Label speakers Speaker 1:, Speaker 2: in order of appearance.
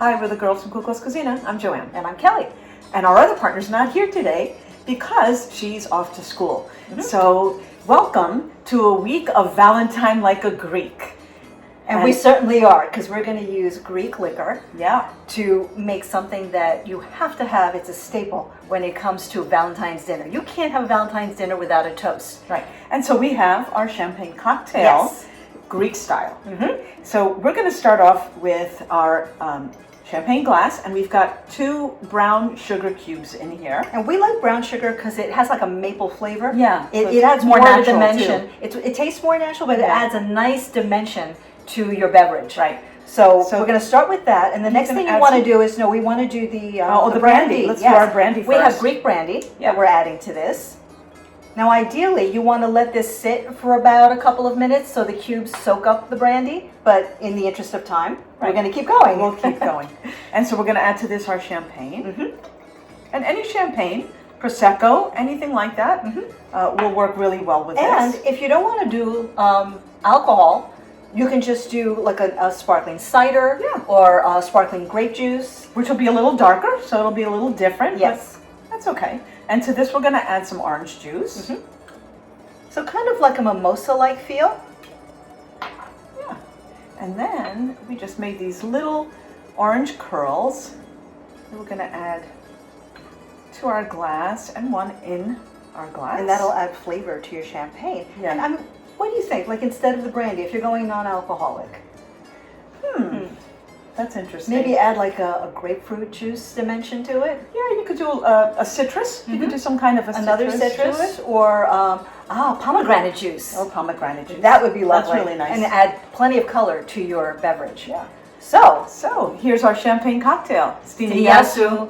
Speaker 1: Hi, we're the girls from Cuckoo's Cuisina. I'm Joanne.
Speaker 2: And I'm Kelly.
Speaker 1: And our other partner's not here today because she's off to school. So welcome to a week of Valentine like a Greek.
Speaker 2: And we certainly are, because we're going to use Greek liquor
Speaker 1: Yeah.
Speaker 2: to make something that you have to have. It's a staple when it comes to Valentine's dinner. You can't have a Valentine's dinner without a toast.
Speaker 1: Right. And so we have our champagne cocktail,
Speaker 2: Yes.
Speaker 1: Greek style. So we're going to start off with our champagne glass, and we've got 2 brown sugar cubes in here.
Speaker 2: And we like brown sugar because it has like a maple flavor.
Speaker 1: Yeah, so
Speaker 2: It adds
Speaker 1: more
Speaker 2: more of a
Speaker 1: natural,
Speaker 2: dimension. It tastes more natural, but it
Speaker 1: Yeah.
Speaker 2: adds a nice dimension to your beverage.
Speaker 1: Right.
Speaker 2: So
Speaker 1: So
Speaker 2: we're going to start with that, and the next
Speaker 1: gonna
Speaker 2: thing you
Speaker 1: add
Speaker 2: want to
Speaker 1: some-
Speaker 2: do is, we want to do the
Speaker 1: the brandy. Let's do our brandy
Speaker 2: We have
Speaker 1: first.
Speaker 2: Greek brandy
Speaker 1: Yeah.
Speaker 2: that we're adding to this. Now, ideally, you want to let this sit for about a couple of minutes so the cubes soak up the brandy, but in the interest of time, we're
Speaker 1: Right.
Speaker 2: going to keep going.
Speaker 1: We'll keep going. And so we're going to add to this our champagne. And any champagne, Prosecco, anything like that, will work really well with
Speaker 2: And
Speaker 1: this.
Speaker 2: if you don't want to do alcohol, you can just do like a sparkling cider
Speaker 1: Yeah.
Speaker 2: or sparkling grape juice.
Speaker 1: Which will be a little darker, so it'll be a little different.
Speaker 2: Yes.
Speaker 1: But that's okay. And to this, we're going to add some orange juice.
Speaker 2: So kind of like a mimosa-like feel.
Speaker 1: Yeah. And then we just made these little orange curls that we're going to add to our glass and one in our glass.
Speaker 2: And that'll add flavor to your champagne.
Speaker 1: Yeah.
Speaker 2: And what do you think? Like instead of the brandy, if you're going non-alcoholic,
Speaker 1: That's interesting.
Speaker 2: maybe add like a grapefruit juice dimension to it.
Speaker 1: Yeah, you could do a citrus. You could do some kind of a
Speaker 2: Another citrus,
Speaker 1: to it.
Speaker 2: or pomegranate juice.
Speaker 1: Or pomegranate juice.
Speaker 2: That would be lovely.
Speaker 1: That's really nice.
Speaker 2: And add plenty of color to your beverage.
Speaker 1: Yeah.
Speaker 2: So,
Speaker 1: So here's our champagne cocktail.
Speaker 2: Styliasu.